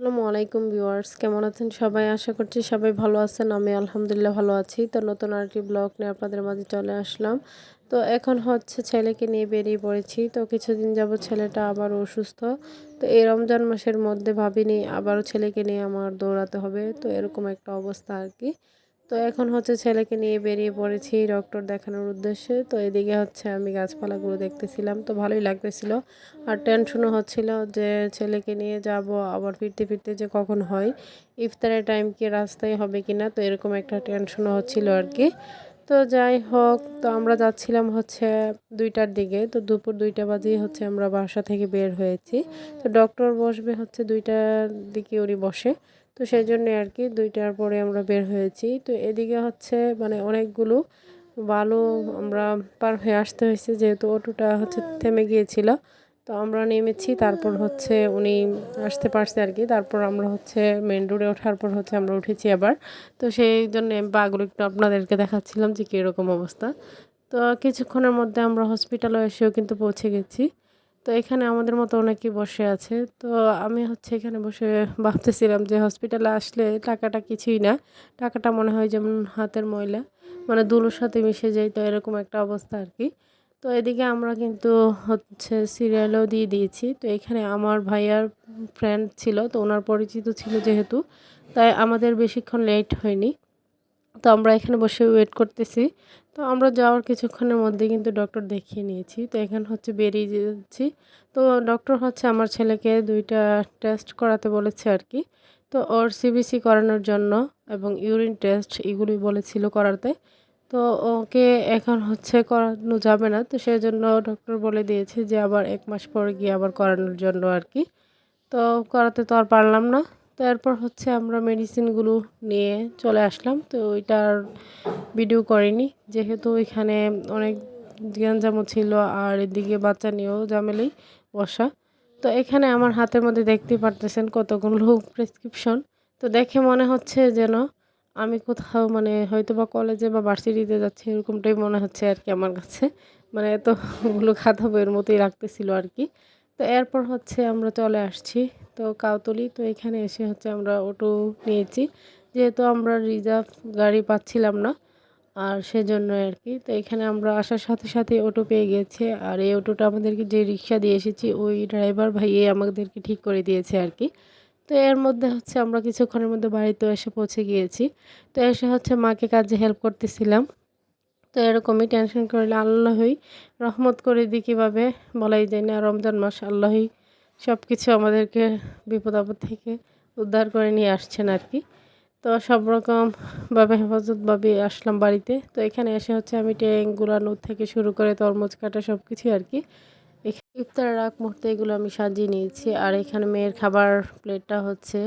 আসসালামু আলাইকুম ভিউয়ার্স, কেমন আছেন সবাই? আশা করছি সবাই ভালো আছেন। আমি আলহামদুলিল্লাহ ভালো আছি। তো নতুন আরেকটি ব্লগ নিয়ে আপনাদের মাঝে চলে আসলাম। তো এখন হচ্ছে ছেলেকে নিয়ে বেরিয়ে পড়েছি। তো কিছুদিন যাবত ছেলেটা আবার অসুস্থ। তো এই রমজান মাসের মধ্যে ভাবিনি আবারও ছেলেকে নিয়ে আমার দৌড়াতে হবে। তো এরকম একটা অবস্থা আর কি। তো এখন হচ্ছে ছেলেকে নিয়ে বেরিয়ে পড়েছি ডক্টর দেখানোর উদ্দেশ্যে। তো এদিকে হচ্ছে আমি গাছপালাগুলো দেখতেছিলাম, তো ভালোই লাগতেছিল। আর টেনশনও হচ্ছিল যে ছেলেকে নিয়ে যাব, আবার ফিরতে ফিরতে যে কখন হয়, ইফতারের টাইম কি রাস্তায় হবে কিনা, তো এরকম একটা টেনশনও হচ্ছিল আর কি। তো যাই হোক, তো আমরা যাচ্ছিলাম হচ্ছে 2টার দিকে। তো দুপুর 2টা বাজেই হচ্ছে আমরা বাসা থেকে বের হয়েছি। তো ডক্টর বসবে হচ্ছে 2টার দিকে, উনি বসে। তো সেই জন্য আর কি 2টার পরে আমরা বের হয়েছি। তো এদিকে হচ্ছে মানে অনেকগুলো বালু আমরা পার হয়ে আসতে হয়েছে, যেহেতু অটোটা হচ্ছে থেমে গিয়েছিল। তো আমরা নেমেছি, তারপর হচ্ছে উনি আসতে পারছে আর কি। তারপর আমরা হচ্ছে মেন রোডে ওঠার পর হচ্ছে আমরা উঠেছি আবার। তো সেই জন্য বাগুলো একটু আপনাদেরকে দেখাচ্ছিলাম যে কীরকম অবস্থা। তো কিছুক্ষণের মধ্যে আমরা হসপিটালে এসেও কিন্তু পৌঁছে গেছি। তো এখানে আমাদের মতো অনেকেই বসে আছে। তো আমি হচ্ছে এখানে বসে ভাবতেছিলাম যে হসপিটালে আসলে টাকাটা কিছুই না। টাকাটা মনে হয় যেমন হাতের ময়লা, মানে ধুলোর সাথে মিশে যায়। তো এরকম একটা অবস্থা আর কি। তো এদিকে আমরা কিন্তু হচ্ছে সিরিয়ালও দিয়ে দিয়েছি। তো এখানে আমার ভাইয়ার ফ্রেন্ড ছিল, তো ওনার পরিচিত ছিল যেহেতু, তাই আমাদের বেশিক্ষণ লেট হয়নি। তো আমরা এখানে বসে ওয়েট করতেছি। তো আমরা যাওয়ার কিছুক্ষণের মধ্যে কিন্তু ডক্টর দেখিয়ে নিয়েছি। তো এখানে হচ্ছে বেরিয়ে যাচ্ছি। তো ডক্টর হচ্ছে আমার ছেলেকে 2টা টেস্ট করাতে বলেছে আর কি। তো ওর সিবিসি করানোর জন্য এবং ইউরিন টেস্ট এগুলোই বলেছিল করাতে। তো ওকে এখন হচ্ছে করানো যাবে না। তো সেজন্য ডক্টর বলে দিয়েছে যে আবার 1 মাস পরে গিয়ে আবার করানোর জন্য আর কি। তো করাতে তো আর পারলাম না। তো এরপর হচ্ছে আমরা মেডিসিনগুলো নিয়ে চলে আসলাম। তো ওইটার ভিডিও করিনি, যেহেতু এখানে অনেক গ্যাঞ্জামও ছিল, আর এদিকে বাচ্চা নিয়েও ঝামেলাই বসা। তো এখানে আমার হাতের মধ্যে দেখতেই পারতেছেন কতগুলো প্রেসক্রিপশন। তো দেখে মনে হচ্ছে যেন আমি কোথাও মানে হয়তো বা কলেজে বা ভার্সিটিতে যাচ্ছি, এরকমটাই মনে হচ্ছে আর কি আমার কাছে। মানে এতগুলো খাতা বইয়ের মতোই লাগতেছিল আর কি। তো এরপর হচ্ছে আমরা চলে আসছি তো কাউতলি। তো এখানে এসে হচ্ছে আমরা অটো নিয়েছি, যেহেতু আমরা রিজার্ভ গাড়ি পাচ্ছিলাম না, আর সেজন্য আর কি। তো এখানে আমরা আসার সাথে সাথে অটো পেয়ে গেছে। আর এই অটোটা আমাদেরকে যে রিক্সা দিয়ে এসেছি, ওই ড্রাইভার ভাইয়ে আমাদেরকে ঠিক করে দিয়েছে আর কি। তো এর মধ্যে হচ্ছে আমরা কিছুক্ষণের মধ্যে বাড়িতেও এসে পৌঁছে গিয়েছি। তো এসে হচ্ছে মাকে কাজে হেল্প করতেছিলাম। তো এরকমই টেনশন করলে আল্লাহই রহমত করে দিই, কীভাবে বলাই যায় না। রমজান মাস আল্লাহই সব কিছু আমাদেরকে বিপদ আপদ থেকে উদ্ধার করে নিয়ে আসছেন আর কি। তো সব রকমভাবে হেফাজতভাবে আসলাম বাড়িতে। তো এখানে এসে হচ্ছে আমি ট্যাং গুলানো থেকে শুরু করে তরমুজ কাটা সব কিছুই আর কি। ইফতারের আগ মুহূর্তে এগুলো আমি সাজিয়ে নিয়েছি। আর এখানে মেয়ের খাবার প্লেটটা হচ্ছে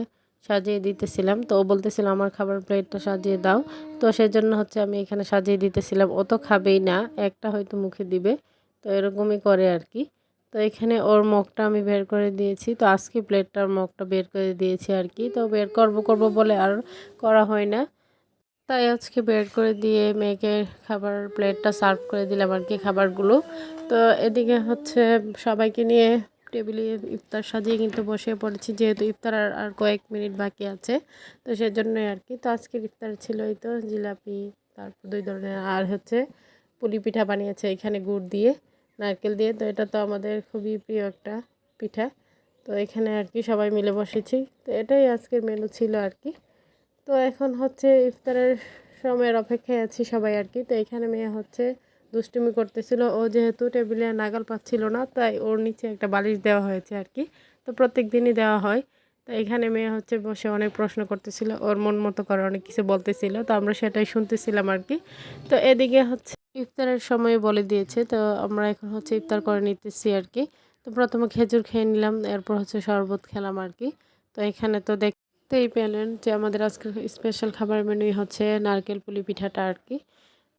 সাজিয়ে দিতেছিলাম। তো ও বলতেছিল আমার খাবার প্লেটটা সাজিয়ে দাও। তো সেজন্য হচ্ছে আমি এখানে সাজিয়ে দিতেছিলাম। ও তো খাবেই না, একটা হয়তো মুখে দিবে। তো এরকমই করে আর কি। তো এখানে ওর মগটা আমি বের করে দিয়েছি। তো আজকে প্লেটটার মগটা বের করে দিয়েছি আর কি। তো বের করব বলে আর করা হয় না। তাই আজকে বের করে দিয়ে মেয়েকে খাবার প্লেটটা সার্ভ করে দিলাম আর কি, খাবারগুলো। তো এদিকে হচ্ছে সবাইকে নিয়ে টেবিলে ইফতার সাজিয়ে কিন্তু বসে পড়েছি, যেহেতু ইফতার আর কয়েক মিনিট বাকি আছে। তো সেজন্যই আর কি। তো আজকের ইফতার ছিল এই তো জিলাপি, তারপর 2 ধরনের, আর হচ্ছে পুলি পিঠা বানিয়েছে এখানে গুড় দিয়ে, নারকেল দিয়ে। তো এটা তো আমাদের খুবই প্রিয় একটা পিঠা। তো এখানে আর কি সবাই মিলে বসেছি। তো এটাই আজকের মেনু ছিল আর কি। তো এখন হচ্ছে ইফতারের সময়ের অপেক্ষায় আছি সবাই আর কি। তো এখানে মেয়ে হচ্ছে দুষ্টুমি করতেছিল। ও যেহেতু টেবিলে নাগাল পাচ্ছিল না, তাই ওর নিচে একটা বালিশ দেওয়া হয়েছে আর কি। তো প্রত্যেক দিনই দেওয়া হয়। তো এখানে মেয়ে হচ্ছে বসে অনেক প্রশ্ন করতেছিল, ওর মন মতো করে অনেক কিছু বলতেছিল। তো আমরা সেটাই শুনতেছিলাম আর কি। তো এদিকে হচ্ছে ইফতারের সময় বলে দিয়েছে। তো আমরা এখন হচ্ছে ইফতার করে নিতেছি আর কি। তো প্রথমে খেজুর খেয়ে নিলাম, এরপর হচ্ছে শরবত খেলাম আর কি। তো এখানে তো দেখতেই পেলেন যে আমাদের আজকের স্পেশাল খাবার মেনুই হচ্ছে নারকেল পুলি পিঠাটা আর কি।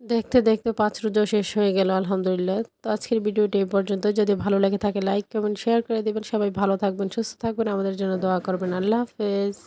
দেখতে দেখতে 5 রোজাও শেষ হয়ে গেল আলহামদুলিল্লাহ। তো আজকের ভিডিওটি এই পর্যন্ত। যদি ভালো লাগে থাকে লাইক কমেন্ট শেয়ার করে দেবেন। সবাই ভালো থাকবেন, সুস্থ থাকবেন, আমাদের জন্য দোয়া করবেন। আল্লাহ হাফেজ।